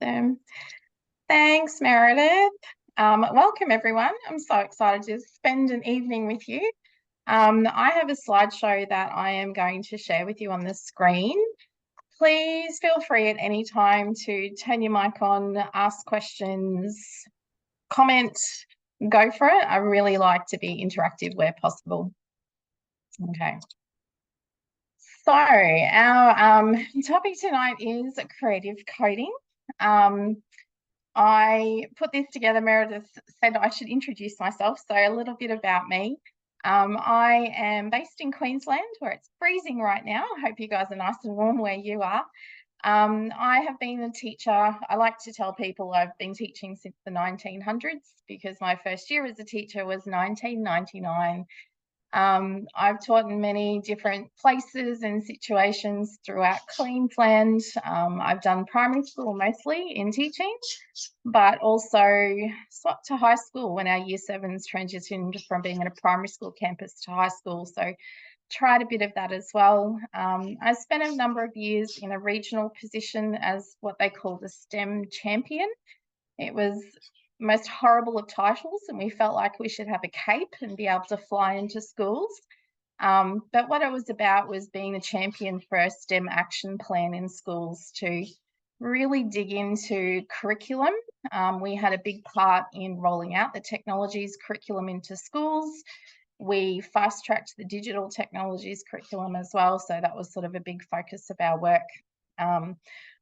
Thanks, Meredith. Welcome, everyone. I'm so excited to spend an evening with you. I have a slideshow that I am going to share with you on the screen. Please feel free at any time to turn your mic on, ask questions, comment, go for it. I really like to be interactive where possible. Okay. So our topic tonight is creative coding. I put this together. Meredith said I should introduce myself, so a little bit about me. I am based in Queensland, where it's freezing right now. I hope you guys are nice and warm where you are. I have been a teacher. I like to tell people I've been teaching since the 1900s because my first year as a teacher was 1999. I've taught in many different places and situations throughout Queensland. I've done primary school mostly in teaching, but also swapped to high school when our year sevens transitioned from being in a primary school campus to high school. So tried a bit of that as well. I spent a number of years in a regional position as what they call the STEM champion. It was most horrible of titles, and we felt like we should have a cape and be able to fly into schools. But what it was about was being a champion for a STEM action plan in schools to really dig into curriculum. We had a big part in rolling out the technologies curriculum into schools. We fast-tracked the digital technologies curriculum as well, so that was sort of a big focus of our work.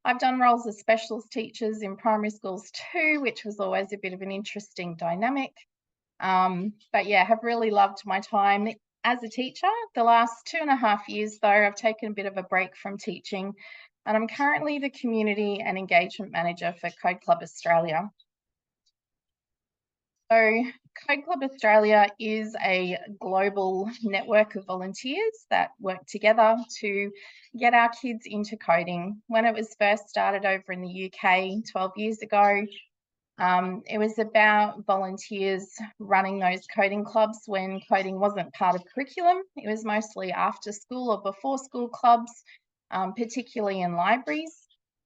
I've done roles as specialist teachers in primary schools too, which was always a bit of an interesting dynamic. But yeah, have really loved my time as a teacher. The last 2.5 years though, I've taken a bit of a break from teaching, and I'm currently the Community and Engagement Manager for CodeClub Australia. So CodeClub Australia is a global network of volunteers that work together to get our kids into coding. When it was first started over in the UK 12 years ago, it was about volunteers running those coding clubs when coding wasn't part of curriculum. It was mostly after school or before school clubs, particularly in libraries.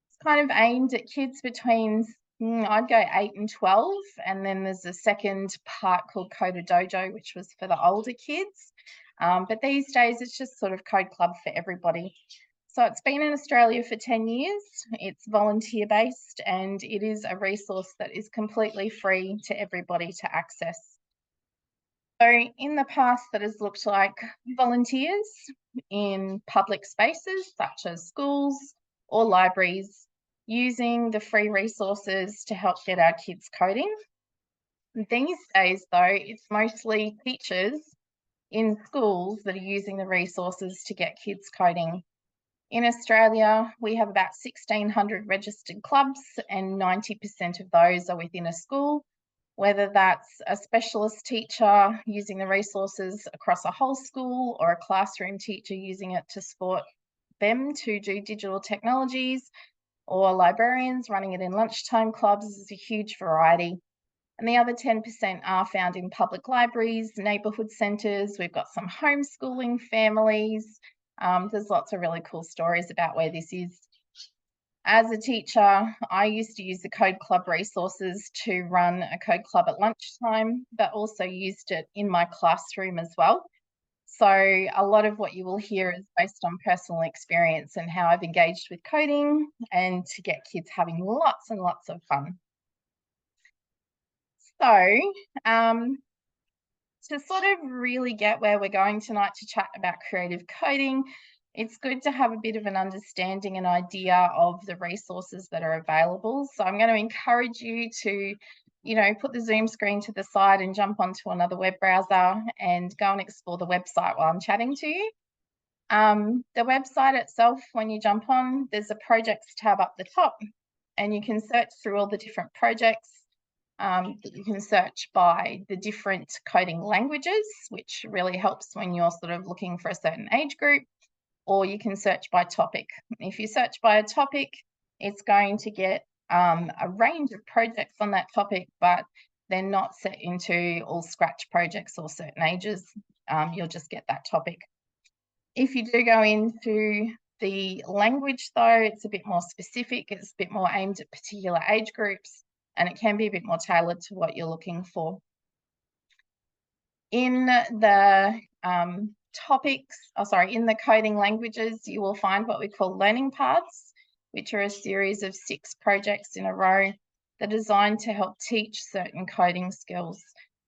It's kind of aimed at kids between I'd go 8 and 12, and then there's a second part called Coder Dojo, which was for the older kids. But these days it's just sort of Code Club for everybody. So it's been in Australia for 10 years. It's volunteer based, and it is a resource that is completely free to everybody to access. So in the past, that has looked like volunteers in public spaces such as schools or libraries, using the free resources to help get our kids coding. These days, though, it's mostly teachers in schools that are using the resources to get kids coding. In Australia, we have about 1,600 registered clubs, and 90% of those are within a school, whether that's a specialist teacher using the resources across a whole school or a classroom teacher using it to support them to do digital technologies, or librarians running it in lunchtime clubs. There's a huge variety. And the other 10% are found in public libraries, neighbourhood centres. We've got some homeschooling families. There's lots of really cool stories about where this is. As a teacher, I used to use the Code Club resources to run a Code Club at lunchtime, but also used it in my classroom as well. So a lot of what you will hear is based on personal experience and how I've engaged with coding and to get kids having lots and lots of fun. So to sort of really get where we're going tonight to chat about creative coding, it's good to have a bit of an understanding and idea of the resources that are available. So I'm going to encourage you to put the Zoom screen to the side and jump onto another web browser and go and explore the website while I'm chatting to you. The website itself, when you jump on, there's a projects tab up the top, and you can search through all the different projects. You can search by the different coding languages, which really helps when you're sort of looking for a certain age group, or you can search by topic. If you search by a topic, it's going to get a range of projects on that topic, but they're not set into all Scratch projects or certain ages. You'll just get that topic. If you do go into The language, though, it's a bit more specific. It's a bit more aimed at particular age groups, and it can be a bit more tailored to what you're looking for. In the in the coding languages, you will find what we call learning paths, which are a series of 6 projects in a row that are designed to help teach certain coding skills.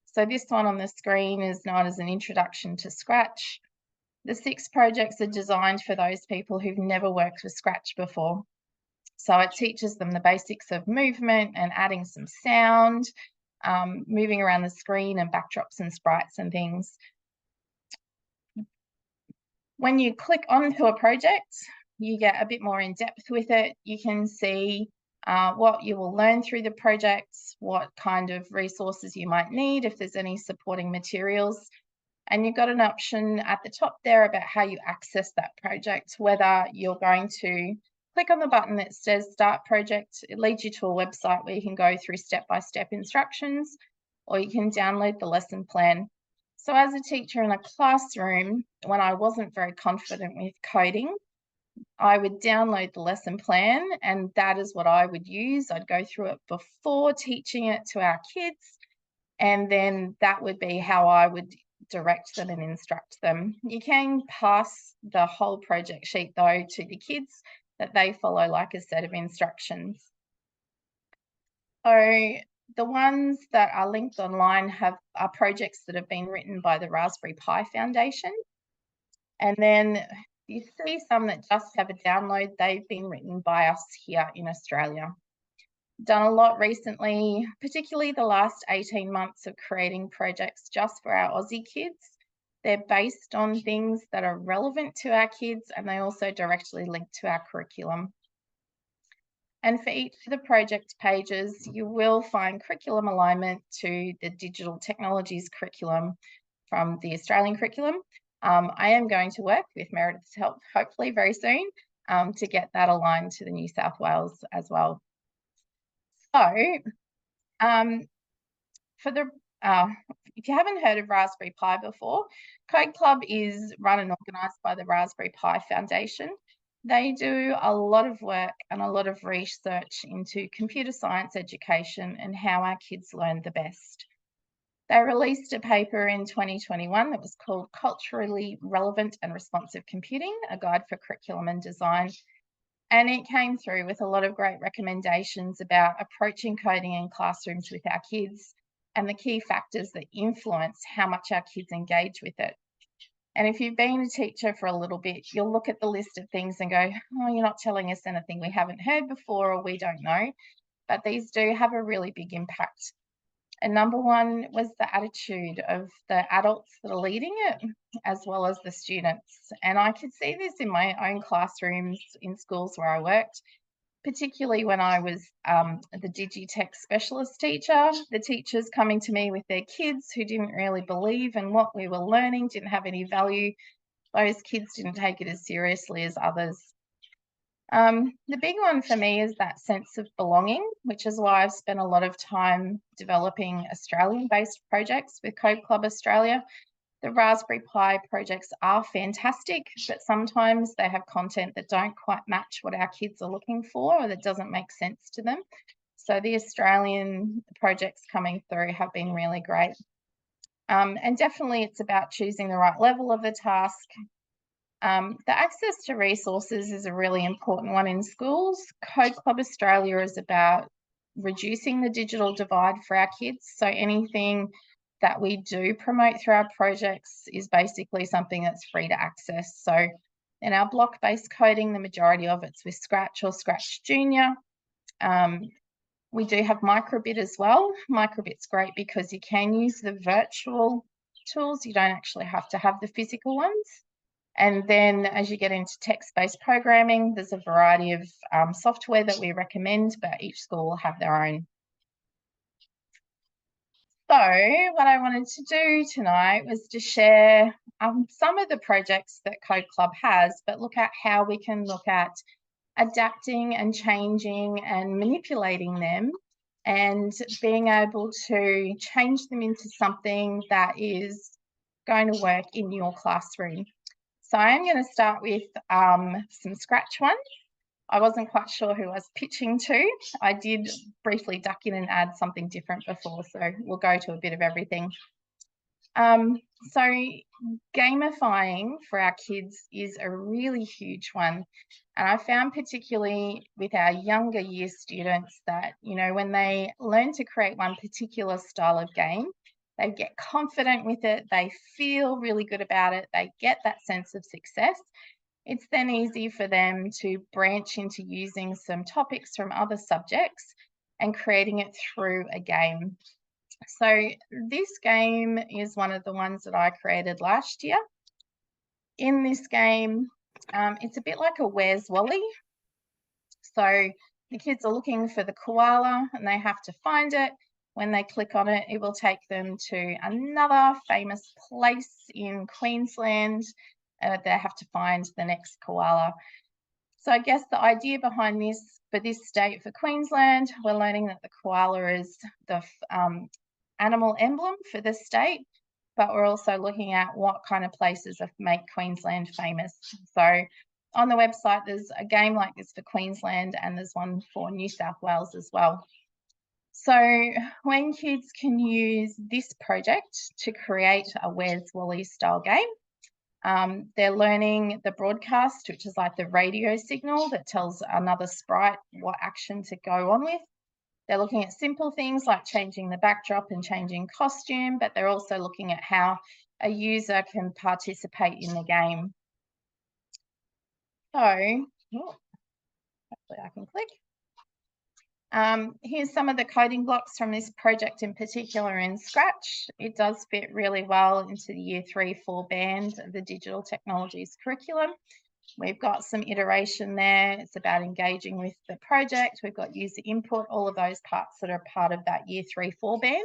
So this one on the screen is known as an introduction to Scratch. The 6 projects are designed for those people who've never worked with Scratch before. So it teaches them the basics of movement and adding some sound, moving around the screen and backdrops and sprites and things. When you click onto a project, you get a bit more in depth with it. You can see what you will learn through the project, what kind of resources you might need, if there's any supporting materials. And you've got an option at the top there about how you access that project, whether you're going to click on the button that says Start Project. It leads you to a website where you can go through step-by-step instructions, or you can download the lesson plan. So as a teacher in a classroom, when I wasn't very confident with coding, I would download the lesson plan, and that is what I would use. I'd go through it before teaching it to our kids, and then that would be how I would direct them and instruct them. You can pass the whole project sheet, though, to the kids that they follow like a set of instructions. So the ones that are linked online are projects that have been written by the Raspberry Pi Foundation. And then you see some that just have a download. They've been written by us here in Australia. Done a lot recently, particularly the last 18 months of creating projects just for our Aussie kids. They're based on things that are relevant to our kids, and they also directly link to our curriculum. And for each of the project pages, you will find curriculum alignment to the digital technologies curriculum from the Australian curriculum. I am going to work with Meredith's help, hopefully very soon, to get that aligned to the New South Wales as well. So if you haven't heard of Raspberry Pi before, CodeClub is run and organised by the Raspberry Pi Foundation. They do a lot of work and a lot of research into computer science education and how our kids learn the best. They released a paper in 2021 that was called Culturally Relevant and Responsive Computing, a Guide for Curriculum and Design. And it came through with a lot of great recommendations about approaching coding in classrooms with our kids and the key factors that influence how much our kids engage with it. And if you've been a teacher for a little bit, you'll look at the list of things and go, oh, you're not telling us anything we haven't heard before or we don't know. But these do have a really big impact. And number one was the attitude of the adults that are leading it, as well as the students. And I could see this in my own classrooms in schools where I worked, particularly when I was the Digitech specialist teacher. The teachers coming to me with their kids who didn't really believe in what we were learning, didn't have any value. Those kids didn't take it as seriously as others. The big one for me is that sense of belonging, which is why I've spent a lot of time developing Australian-based projects with CodeClub Australia. The Raspberry Pi projects are fantastic, but sometimes they have content that don't quite match what our kids are looking for or that doesn't make sense to them. So the Australian projects coming through have been really great. And definitely it's about choosing the right level of the task. The access to resources is a really important one in schools. CodeClub Australia is about reducing the digital divide for our kids. So anything that we do promote through our projects is basically something that's free to access. So in our block-based coding, the majority of it's with Scratch or Scratch Junior. We do have Microbit as well. Microbit's great because you can use the virtual tools. You don't actually have to have the physical ones. And then as you get into text-based programming, there's a variety of software that we recommend, but each school will have their own. So what I wanted to do tonight was to share some of the projects that CodeClub has, but look at how we can look at adapting and changing and manipulating them and being able to change them into something that is going to work in your classroom. So I'm going to start with some Scratch ones. I wasn't quite sure who I was pitching to. I did briefly duck in and add something different before, so we'll go to a bit of everything. So gamifying for our kids is a really huge one. And I found particularly with our younger year students that, you know, when they learn to create one particular style of game, they get confident with it, they feel really good about it, they get that sense of success. It's then easy for them to branch into using some topics from other subjects and creating it through a game. So this game is one of the ones that I created last year. In this game, it's a bit like a Where's Wally. So the kids are looking for the koala and they have to find it. When they click on it, it will take them to another famous place in Queensland. They have to find the next koala. So I guess the idea behind this, for this state, for Queensland, we're learning that the koala is the animal emblem for the state, but we're also looking at what kind of places make Queensland famous. So on the website, there's a game like this for Queensland and there's one for New South Wales as well. So when kids can use this project to create a Where's Wally style game, they're learning the broadcast, which is like the radio signal that tells another sprite what action to go on with. They're looking at simple things like changing the backdrop and changing costume, but they're also looking at how a user can participate in the game. So, hopefully I can click. Here's some of the coding blocks from this project in particular in Scratch. It does fit really well into the Year 3-4 band of the digital technologies curriculum. We've got some iteration there. It's about engaging with the project. We've got user input, all of those parts that are part of that Year 3-4 band.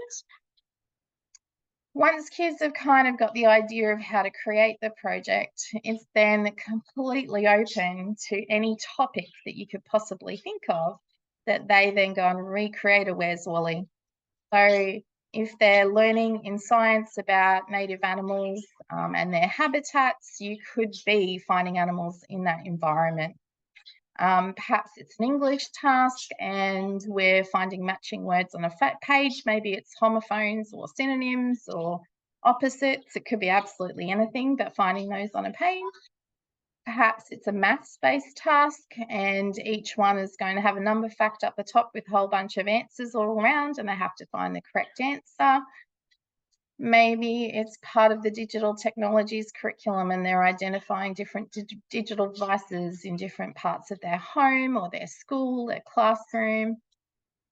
Once kids have kind of got the idea of how to create the project, it's then completely open to any topic that you could possibly think of that they then go and recreate a Where's Wally. So if they're learning in science about native animals and their habitats, you could be finding animals in that environment. Perhaps it's an English task and we're finding matching words on a page. Maybe it's homophones or synonyms or opposites. It could be absolutely anything, but finding those on a page. Perhaps it's a maths-based task and each one is going to have a number fact up the top with a whole bunch of answers all around and they have to find the correct answer. Maybe it's part of the digital technologies curriculum and they're identifying different digital devices in different parts of their home or their school, their classroom,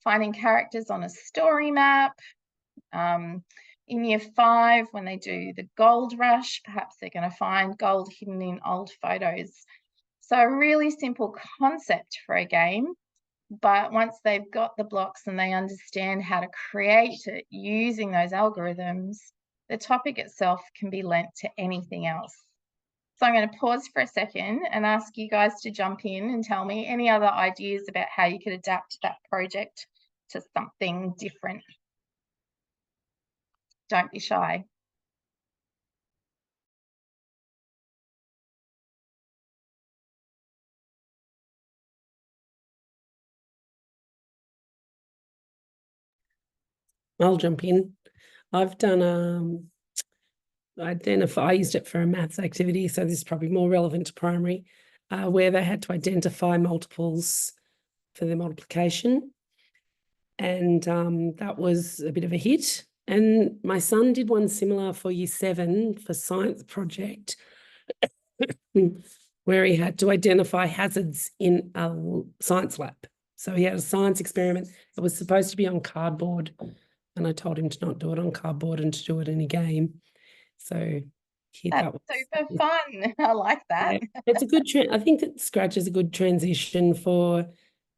finding characters on a story map. In Year 5, when they do the gold rush, perhaps they're going to find gold hidden in old photos. So a really simple concept for a game, but once they've got the blocks and they understand how to create it using those algorithms, the topic itself can be lent to anything else. So I'm going to pause for a second and ask you guys to jump in and tell me any other ideas about how you could adapt that project to something different. Don't be shy. I'll jump in. I've done I used it for a maths activity, so this is probably more relevant to primary, where they had to identify multiples for their multiplication. And that was a bit of a hit. And my son did one similar for Year 7 for science project, where he had to identify hazards in a science lab. So he had a science experiment that was supposed to be on cardboard, and I told him to not do it on cardboard and to do it in a game. So that's super fun. I like that. Yeah, it's a good I think that Scratch is a good transition for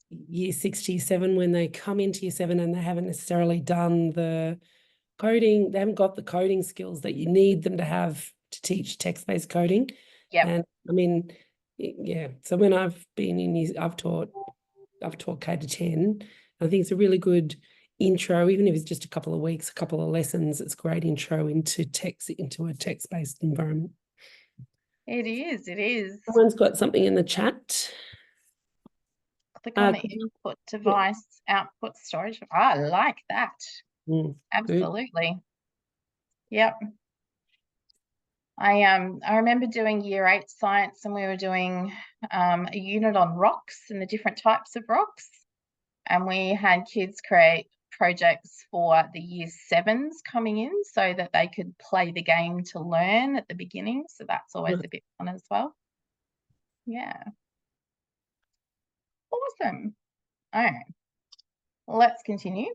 Year 6 to Year 7 when they come into Year 7 and they haven't necessarily done the coding. They haven't got the coding skills that you need them to have to teach text-based coding. Yeah. And I mean, yeah. So when I've been in, I've taught K to 10. I think it's a really good intro, even if it's just a couple of weeks, a couple of lessons. It's a great intro into a text-based environment. It is, it is. Someone's got something in the chat. Click on the Could you- input device, output storage. I like that. Good. Absolutely. Yep. I remember doing year 8 science, and we were doing a unit on rocks and the different types of rocks. And we had kids create projects for the year 7s coming in so that they could play the game to learn at the beginning. So that's always a bit fun as well. Yeah. Awesome. All right. Let's continue.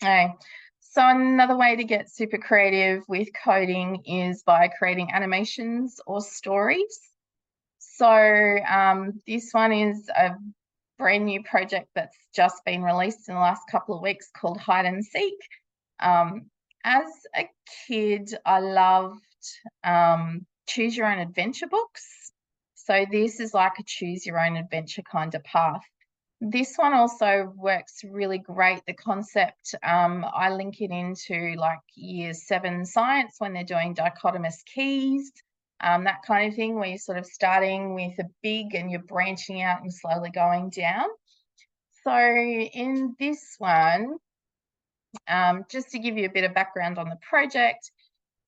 Okay. So another way to get super creative with coding is by creating animations or stories. So this one is a brand new project that's just been released in the last couple of weeks called Hide and Seek. As a kid, I loved choose your own adventure books. So this is like a choose your own adventure kind of path. This one also works really great. The concept, I link it into like year 7 science when they're doing dichotomous keys, that kind of thing, where you're sort of starting with a big and you're branching out and slowly going down. So in this one, just to give you a bit of background on the project,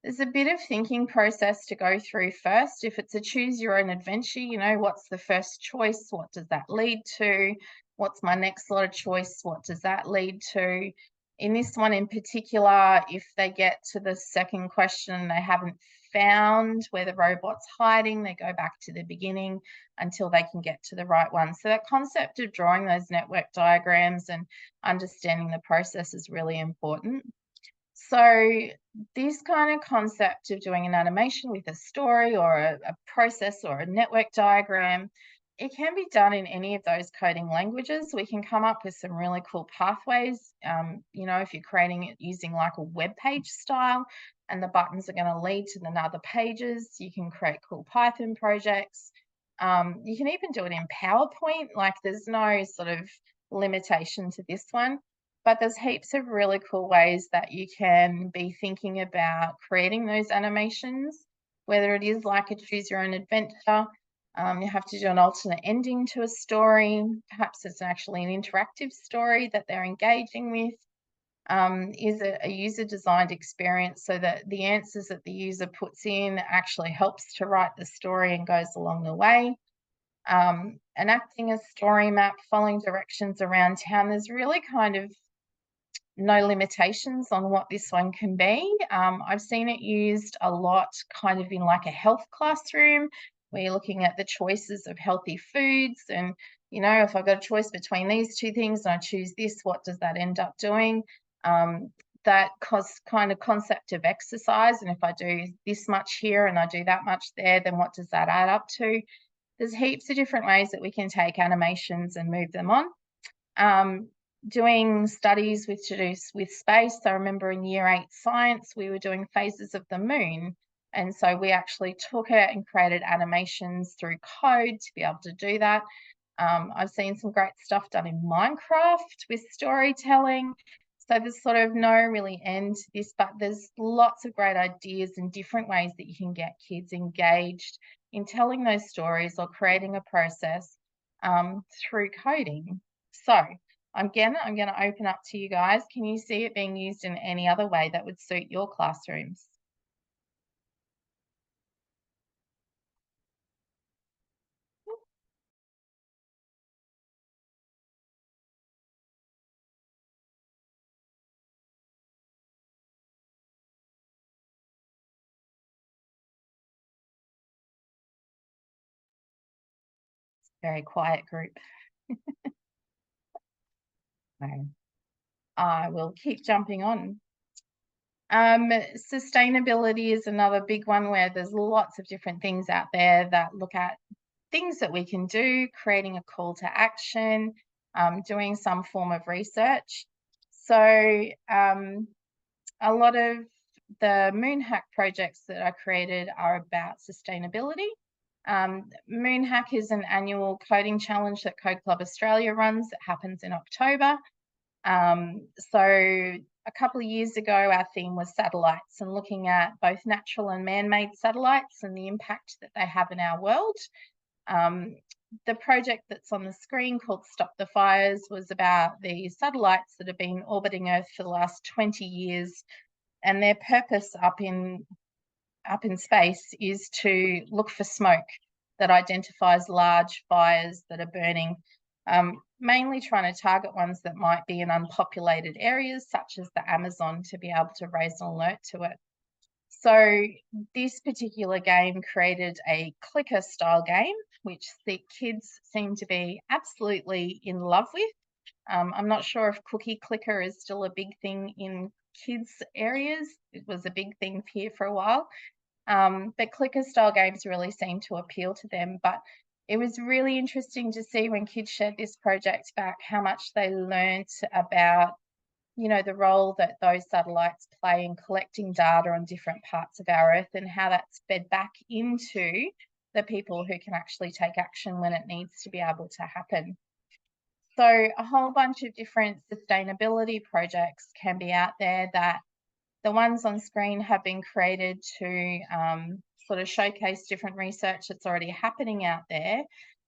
there's a bit of thinking process to go through first. If it's a choose your own adventure, you know, what's the first choice? What does that lead to? What's my next lot of choice? What does that lead to? In this one in particular, if they get to the second question and they haven't found where the robot's hiding, they go back to the beginning until they can get to the right one. So that concept of drawing those network diagrams and understanding the process is really important. So this kind of concept of doing an animation with a story or a process or a network diagram, it can be done in any of those coding languages. We can come up with some really cool pathways. You know, if you're creating it using like a web page style and the buttons are going to lead to the other pages, you can create cool Python projects. You can even do it in PowerPoint. Like there's no sort of limitation to this one. But there's heaps of really cool ways that you can be thinking about creating those animations, whether it is like a choose your own adventure, you have to do an alternate ending to a story, perhaps it's actually an interactive story that they're engaging with, is a user designed experience so that the answers that the user puts in actually helps to write the story and goes along the way. Enacting a story map, following directions around town, there's really kind of no limitations on what this one can be. I've seen it used a lot kind of in like a health classroom where you're looking at the choices of healthy foods and, you know, if I've got a choice between these two things and I choose this, what does that end up doing? That kind of concept of exercise, and if I do this much here and I do that much there, then what does that add up to? There's heaps of different ways that we can take animations and move them on. Doing studies with space. I remember in year 8 science, we were doing phases of the moon. And so we actually took it and created animations through code to be able to do that. I've seen some great stuff done in Minecraft with storytelling. So there's sort of no really end to this, but there's lots of great ideas and different ways that you can get kids engaged in telling those stories or creating a process through coding. So I'm going to open up to you guys. Can you see it being used in any other way that would suit your classrooms? Very quiet group. I will keep jumping on. Sustainability is another big one where there's lots of different things out there that look at things that we can do, creating a call to action, doing some form of research. So a lot of the Moonhack projects that I created are about sustainability. Moonhack is an annual coding challenge that CodeClub Australia runs. It happens in October. So a couple of years ago, our theme was satellites and looking at both natural and man-made satellites and the impact that they have in our world. The project that's on the screen called Stop the Fires was about the satellites that have been orbiting Earth for the last 20 years, and their purpose up in space is to look for smoke that identifies large fires that are burning, mainly trying to target ones that might be in unpopulated areas such as the Amazon, to be able to raise an alert to it. So this particular game created a clicker style game, which the kids seem to be absolutely in love with. I'm not sure if cookie clicker is still a big thing in kids areas. It was a big thing here for a while. But clicker style games really seem to appeal to them. But it was really interesting to see when kids shared this project back how much they learnt about, you know, the role that those satellites play in collecting data on different parts of our Earth and how that's fed back into the people who can actually take action when it needs to be able to happen. So a whole bunch of different sustainability projects can be out there. That the ones on screen have been created to sort of showcase different research that's already happening out there.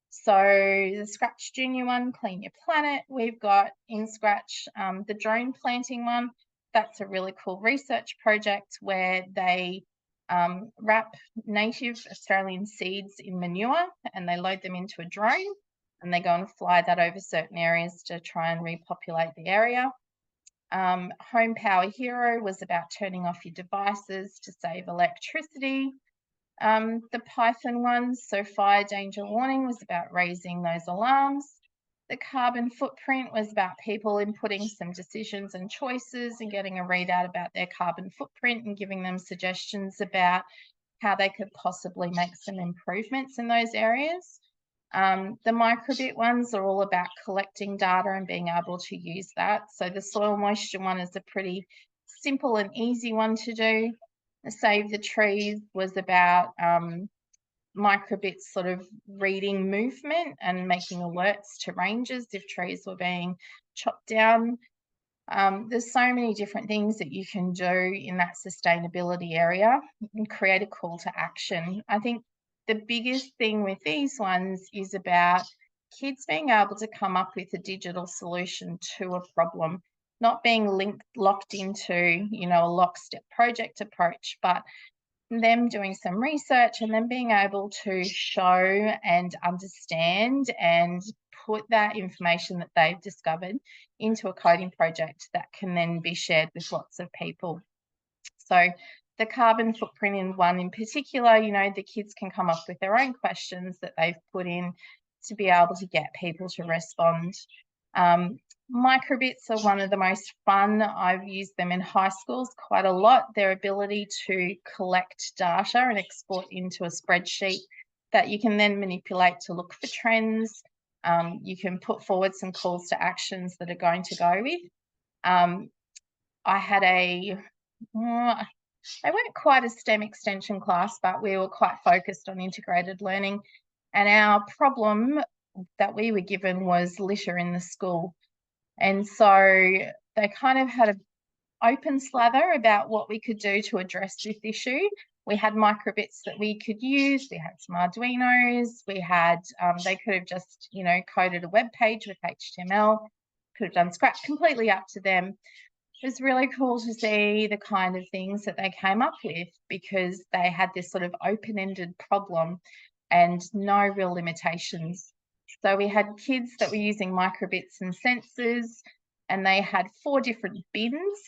So the Scratch Junior one, Clean Your Planet, we've got in Scratch the drone planting one. That's a really cool research project where they wrap native Australian seeds in manure and they load them into a drone and they go and fly that over certain areas to try and repopulate the area. Home Power Hero was about turning off your devices to save electricity. The Python one, so fire danger warning, was about raising those alarms. The carbon footprint was about people inputting some decisions and choices and getting a readout about their carbon footprint and giving them suggestions about how they could possibly make some improvements in those areas. The microbit ones are all about collecting data and being able to use that. So the soil moisture one is a pretty simple and easy one to do. The Save the Trees was about microbits sort of reading movement and making alerts to rangers if trees were being chopped down. There's so many different things that you can do in that sustainability area and create a call to action. I think the biggest thing with these ones is about kids being able to come up with a digital solution to a problem, not being locked into, you know, a lockstep project approach, but them doing some research and then being able to show and understand and put that information that they've discovered into a coding project that can then be shared with lots of people. So the carbon footprint in one in particular, you know, the kids can come up with their own questions that they've put in to be able to get people to respond. Microbits are one of the most fun. I've used them in high schools quite a lot. Their ability to collect data and export into a spreadsheet that you can then manipulate to look for trends. You can put forward some calls to actions that are going to go with. I had they weren't quite a STEM extension class, but we were quite focused on integrated learning. And our problem that we were given was litter in the school. And so they kind of had an open slather about what we could do to address this issue. We had microbits that we could use. We had some Arduinos. We had, they could have just, you know, coded a web page with HTML, could have done Scratch, completely up to them. It was really cool to see the kind of things that they came up with because they had this sort of open-ended problem and no real limitations. So we had kids that were using microbits and sensors, and they had 4 different bins,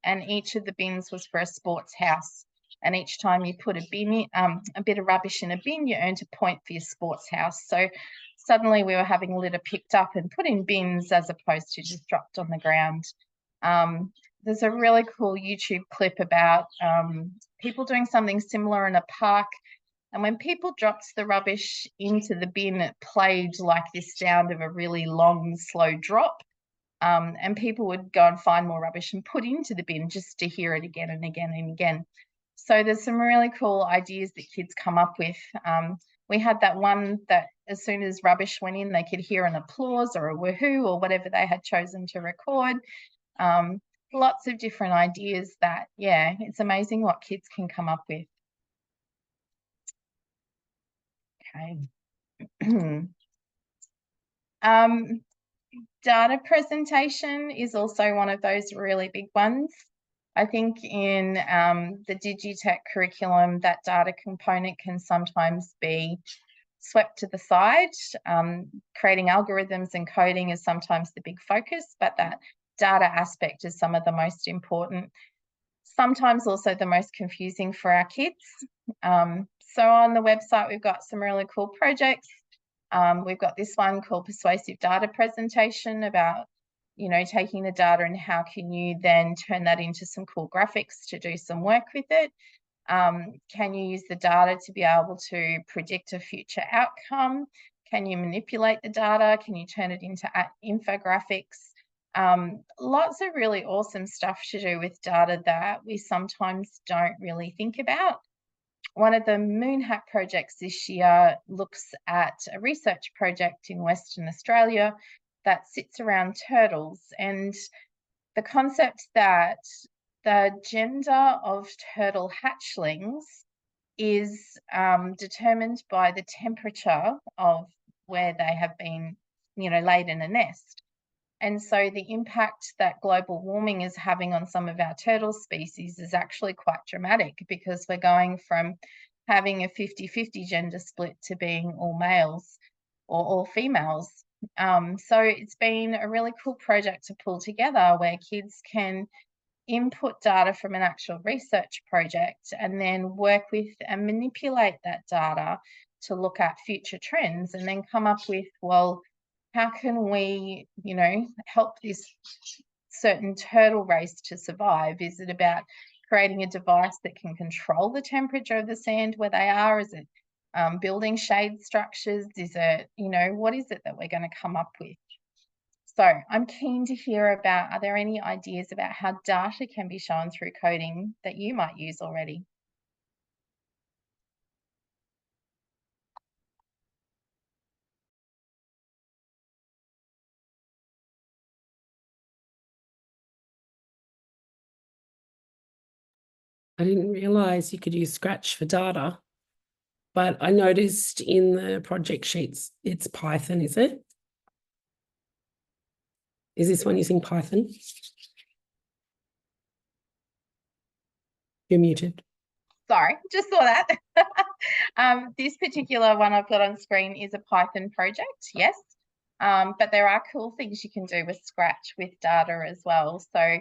and each of the bins was for a sports house. And each time you put a bin in, a bit of rubbish in a bin, you earned a point for your sports house. So suddenly we were having litter picked up and put in bins as opposed to just dropped on the ground. There's a really cool YouTube clip about people doing something similar in a park. And when people dropped the rubbish into the bin, it played like this sound of a really long, slow drop. And people would go and find more rubbish and put into the bin just to hear it again and again and again. So there's some really cool ideas that kids come up with. We had that one that as soon as rubbish went in, they could hear an applause or a woohoo or whatever they had chosen to record. lots of different ideas that, yeah, it's amazing what kids can come up with. Okay. Data presentation is also one of those really big ones. I think in the Digitech curriculum, that data component can sometimes be swept to the side. Creating algorithms and coding is sometimes the big focus, but that data aspect is some of the most important, sometimes also the most confusing for our kids. So on the website, we've got some really cool projects. We've got this one called Persuasive Data Presentation about, you know, taking the data and how can you then turn that into some cool graphics to do some work with it. Can you use the data to be able to predict a future outcome? Can you manipulate the data? Can you turn it into infographics? Lots of really awesome stuff to do with data that we sometimes don't really think about. One of the Moonhat projects this year looks at a research project in Western Australia that sits around turtles, and the concept that the gender of turtle hatchlings is determined by the temperature of where they have been, you know, laid in a nest. And so the impact that global warming is having on some of our turtle species is actually quite dramatic, because we're going from having a 50-50 gender split to being all males or all females. So it's been a really cool project to pull together where kids can input data from an actual research project and then work with and manipulate that data to look at future trends and then come up with, well, how can we, you know, help this certain turtle race to survive? Is it about creating a device that can control the temperature of the sand where they are? Is it building shade structures? Is it, you know, what is it that we're going to come up with? So I'm keen to hear about, are there any ideas about how data can be shown through coding that you might use already? I didn't realise you could use Scratch for data, but I noticed in the project sheets, it's Python, is it? Is this one using Python? You're muted. Sorry, just saw that. This particular one I've got on screen is a Python project, yes. But there are cool things you can do with Scratch with data as well. So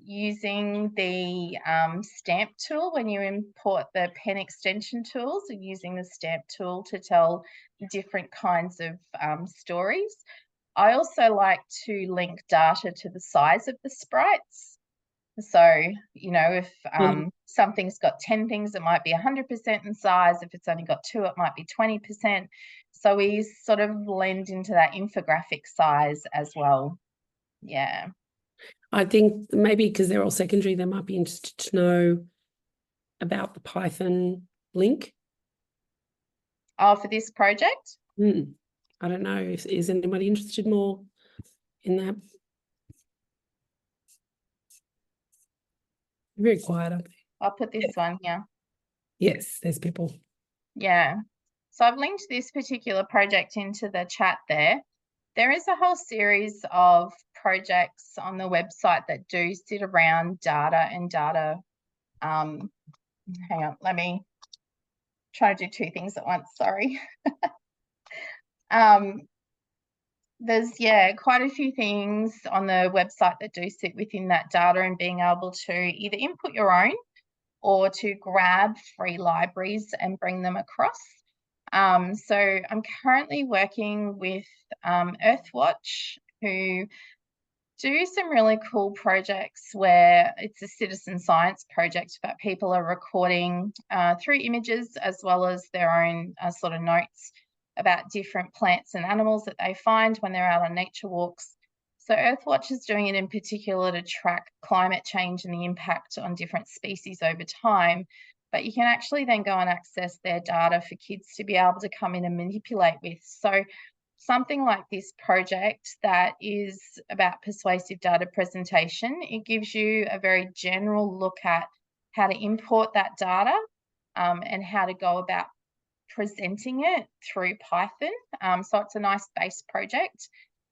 using the stamp tool when you import the pen extension tools, and using the stamp tool to tell different kinds of stories. I also like to link data to the size of the sprites. So, you know, if something's got 10 things, it might be 100% in size. If it's only got 2, it might be 20%. So we sort of blend into that infographic size as well. Yeah. I think maybe because they're all secondary, they might be interested to know about the Python link. Oh, for this project? I don't know. Is anybody interested more in that? Very quiet, aren't they? I'll put this one here. Yes, there's people. Yeah. So I've linked this particular project into the chat there. There is a whole series of projects on the website that do sit around data and data. Hang on, let me try to do 2 things at once, sorry. There's, yeah, quite a few things on the website that do sit within that data, and being able to either input your own or to grab free libraries and bring them across. So I'm currently working with Earthwatch, who do some really cool projects where it's a citizen science project, but people are recording through images as well as their own sort of notes about different plants and animals that they find when they're out on nature walks. So Earthwatch is doing it in particular to track climate change and the impact on different species over time. But you can actually then go and access their data for kids to be able to come in and manipulate with. So something like this project that is about persuasive data presentation, it gives you a very general look at how to import that data and how to go about presenting it through Python. So it's a nice base project,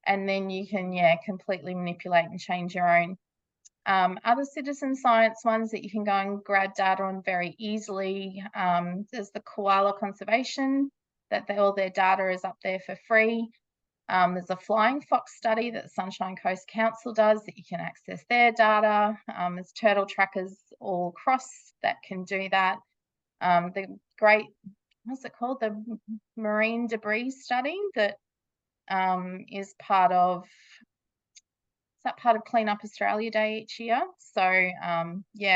and then you can, completely manipulate and change your own. Other citizen science ones that you can go and grab data on very easily. There's the koala conservation, that all their data is up there for free. There's a flying fox study that Sunshine Coast Council does that you can access their data. There's turtle trackers all across that can do that. The great, what's it called? The marine debris study that is part of Clean Up Australia Day each year. So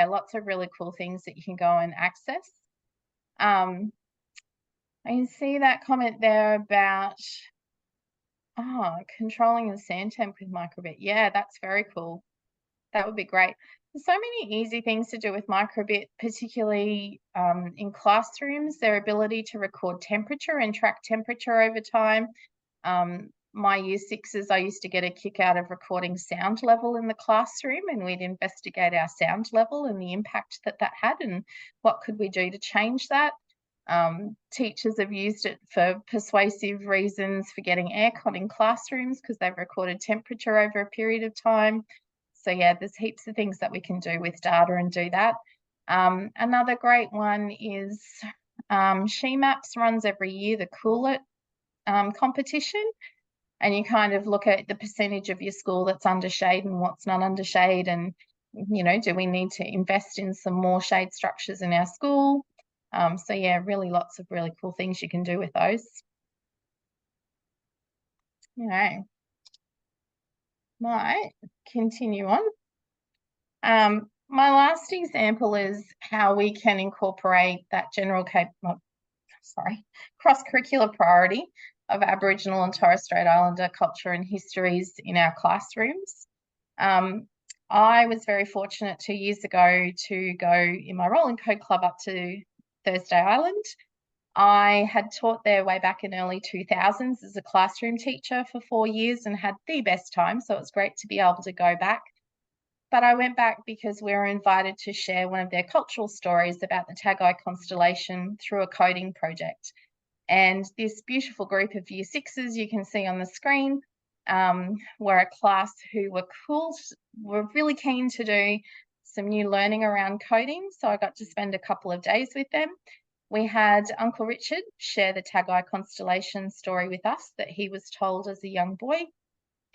lots of really cool things that you can go and access. I can see that comment there about controlling the sand temp with microbit. Yeah, that's very cool. That would be great. There's so many easy things to do with microbit, particularly in classrooms. Their ability to record temperature and track temperature over time. My year sixes, I used to get a kick out of recording sound level in the classroom, and we'd investigate our sound level and the impact that had and what could we do to change that. Teachers have used it for persuasive reasons for getting aircon in classrooms because they've recorded temperature over a period of time. So yeah, there's heaps of things that we can do with data and do that. Another great one is SheMaps runs every year the Cool It competition, and you kind of look at the percentage of your school that's under shade and what's not under shade, and do we need to invest in some more shade structures in our school? So yeah, really lots of really cool things you can do with those. Okay, might continue on. My last example is how we can incorporate that cross-curricular priority of Aboriginal and Torres Strait Islander culture and histories in our classrooms. I was very fortunate 2 years ago to go in my role in CodeClub up to Thursday Island. I had taught there way back in early 2000s as a classroom teacher for 4 years and had the best time, so it's great to be able to go back. But I went back because we were invited to share one of their cultural stories about the Tagai constellation through a coding project. And this beautiful group of year sixes you can see on the screen were a class who were really keen to do some new learning around coding. So I got to spend a couple of days with them. We had Uncle Richard share the Tagai constellation story with us that he was told as a young boy.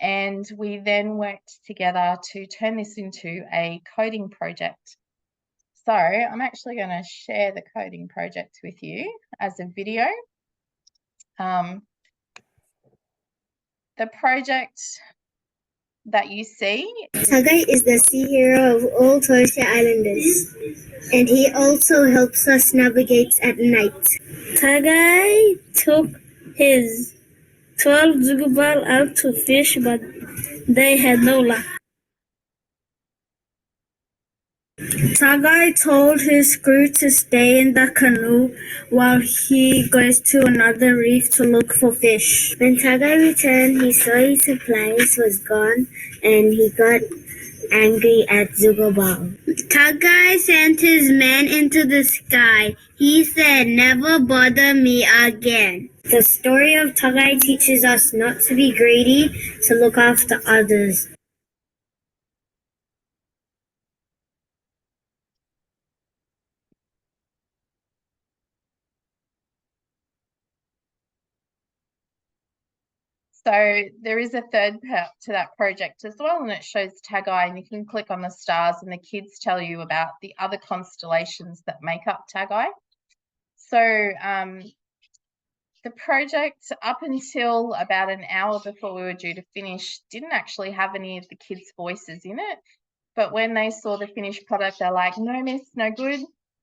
And we then worked together to turn this into a coding project. So I'm actually going to share the coding project with you as a video. The project that you see. Tagai is the sea hero of all Torres Strait Islanders, and he also helps us navigate at night. Tagai took his 12 Zugubal out to fish, but they had no luck. Tagai told his crew to stay in the canoe while he goes to another reef to look for fish. When Tagai returned, he saw his supplies was gone and he got angry at Zugubal. Tagai sent his men into the sky. He said, "Never bother me again." The story of Tagai teaches us not to be greedy, to look after others. So there is a third part to that project as well, and it shows Tagai, and you can click on the stars and the kids tell you about the other constellations that make up Tagai. So the project, up until about an hour before we were due to finish, didn't actually have any of the kids' voices in it. But when they saw the finished product, they're like, "No, miss, no good,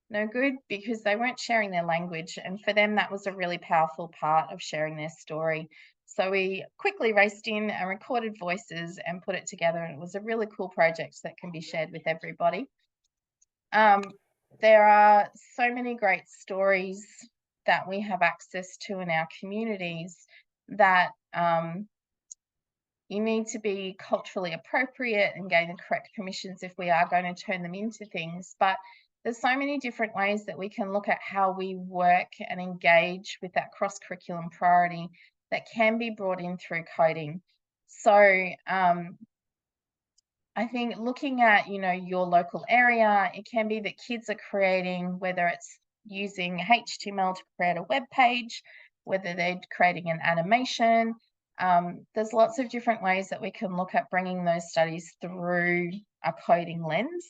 no good," because they weren't sharing their language. And for them, that was a really powerful part of sharing their story. So we quickly raced in and recorded voices and put it together. And it was a really cool project that can be shared with everybody. There are so many great stories that we have access to in our communities. that you need to be culturally appropriate and gain the correct permissions if we are going to turn them into things. But there's so many different ways that we can look at how we work and engage with that cross-curriculum priority that can be brought in through coding. So I think looking at, your local area, it can be that kids are creating, whether it's using HTML to create a web page, whether they're creating an animation. There's lots of different ways that we can look at bringing those studies through a coding lens.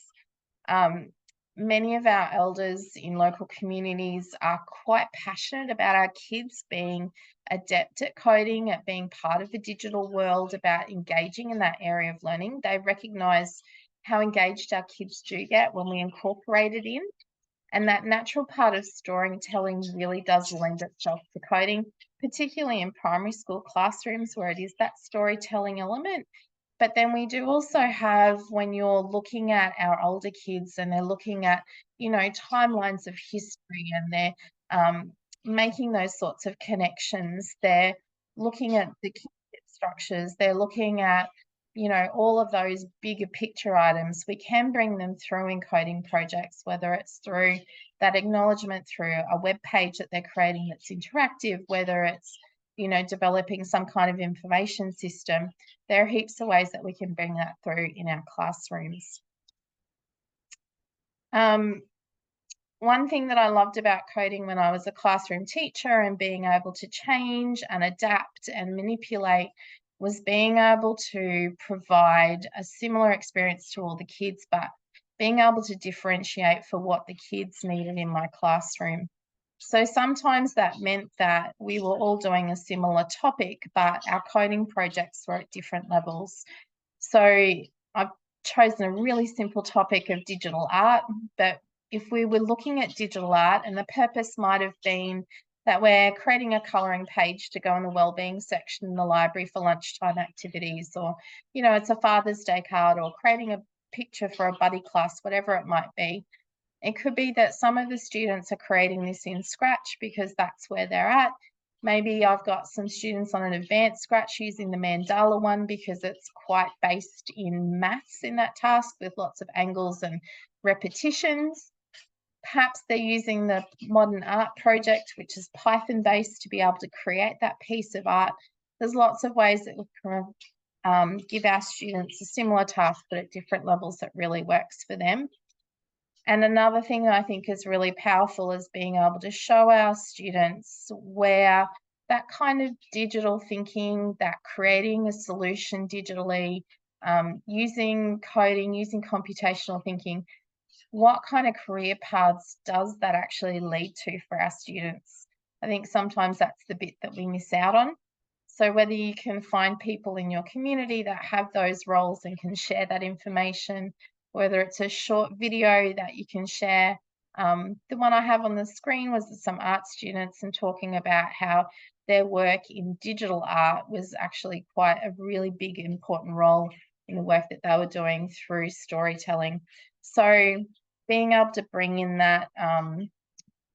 Many of our elders in local communities are quite passionate about our kids being adept at coding, at being part of the digital world, about engaging in that area of learning. They recognise how engaged our kids do get when we incorporate it in. And that natural part of storytelling really does lend itself to coding, particularly in primary school classrooms where it is that storytelling element. But then we do also have, when you're looking at our older kids and they're looking at, timelines of history, and they're making those sorts of connections, they're looking at the concept structures, they're looking at, all of those bigger picture items, we can bring them through in coding projects, whether it's through that acknowledgement through a web page that they're creating that's interactive, whether it's, developing some kind of information system. There are heaps of ways that we can bring that through in our classrooms. One thing that I loved about coding when I was a classroom teacher and being able to change and adapt and manipulate was being able to provide a similar experience to all the kids, but being able to differentiate for what the kids needed in my classroom. So sometimes that meant that we were all doing a similar topic, but our coding projects were at different levels. So I've chosen a really simple topic of digital art, but if we were looking at digital art, and the purpose might have been that we're creating a colouring page to go in the wellbeing section in the library for lunchtime activities, or, it's a Father's Day card, or creating a picture for a buddy class, whatever it might be. It could be that some of the students are creating this in Scratch because that's where they're at. Maybe I've got some students on an advanced Scratch using the mandala one because it's quite based in maths in that task with lots of angles and repetitions. Perhaps they're using the modern art project, which is Python based, to be able to create that piece of art. There's lots of ways that we can give our students a similar task but at different levels that really works for them. And another thing that I think is really powerful is being able to show our students where that kind of digital thinking, that creating a solution digitally, using coding, using computational thinking, what kind of career paths does that actually lead to for our students? I think sometimes that's the bit that we miss out on. So whether you can find people in your community that have those roles and can share that information, whether it's a short video that you can share. The one I have on the screen was some art students and talking about how their work in digital art was actually quite a really big, important role in the work that they were doing through storytelling. So being able to bring in that,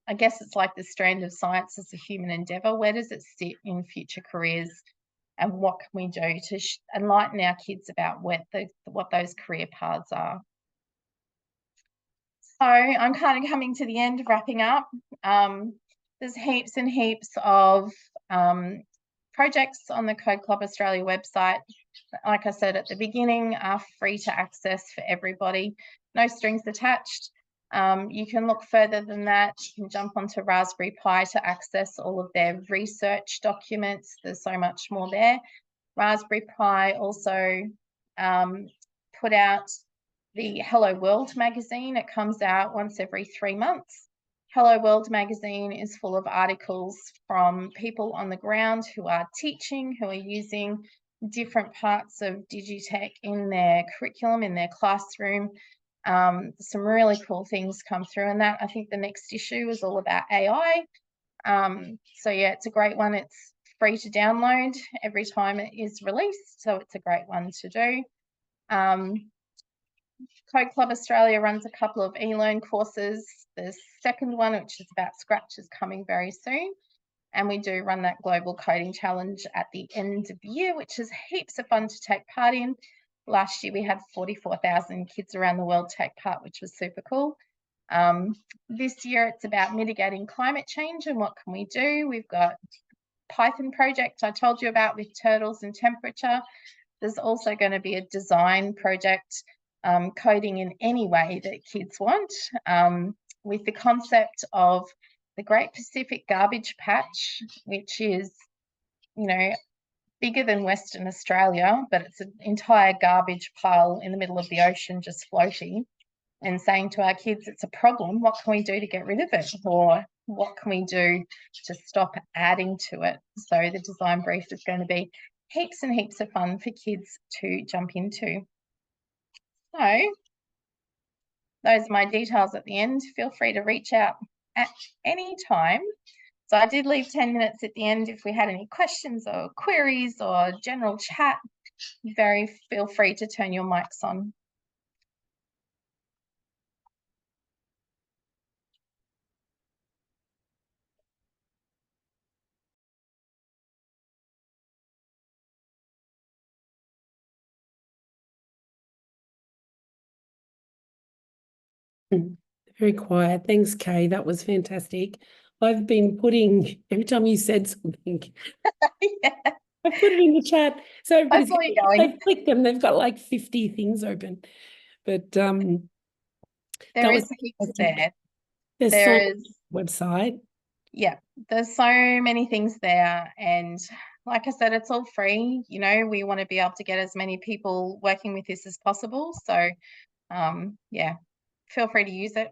I guess it's like the strand of science as a human endeavour. Where does it sit in future careers? And what can we do to enlighten our kids about what those career paths are? So I'm kind of coming to the end, wrapping up. There's heaps and heaps of projects on the CodeClub Australia website. Like I said at the beginning, are free to access for everybody, no strings attached. You can look further than that. You can jump onto Raspberry Pi to access all of their research documents. There's so much more there. Raspberry Pi also put out the Hello World magazine. It comes out once every 3 months. Hello World magazine is full of articles from people on the ground who are teaching, who are using different parts of Digitech in their curriculum, in their classroom. Some really cool things come through, and that I think the next issue is all about AI. So yeah, it's a great one. It's free to download every time it is released, so it's a great one to do. CodeClub Australia runs a couple of e-learn courses. The second one, which is about Scratch, is coming very soon. And we do run that global coding challenge at the end of the year, which is heaps of fun to take part in. Last year we had 44,000 kids around the world take part, which was super cool. This year it's about mitigating climate change and what can we do. We've got Python project I told you about with turtles and temperature. There's also going to be a design project, coding in any way that kids want, with the concept of the Great Pacific Garbage Patch, which is, you know, bigger than Western Australia, but it's an entire garbage pile in the middle of the ocean just floating, and saying to our kids, it's a problem, what can we do to get rid of it? Or what can we do to stop adding to it? So the design brief is going to be heaps and heaps of fun for kids to jump into. So those are my details at the end. Feel free to reach out at any time. So I did leave 10 minutes at the end if we had any questions or queries or general chat. Feel free to turn your mics on. Very quiet. Thanks, Kaye. That was fantastic. I've been putting, every time you said something, Yeah. I put it in the chat. So everybody's they've clicked them. They've got like 50 things open. But there is heaps there. There's so website. Yeah, there's so many things there. And like I said, it's all free. You know, we want to be able to get as many people working with this as possible. So yeah, feel free to use it.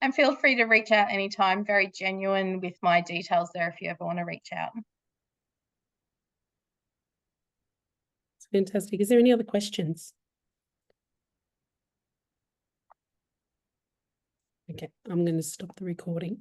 And feel free to reach out anytime. Very genuine with my details there if you ever want to reach out. It's fantastic. Is there any other questions? Okay, I'm going to stop the recording.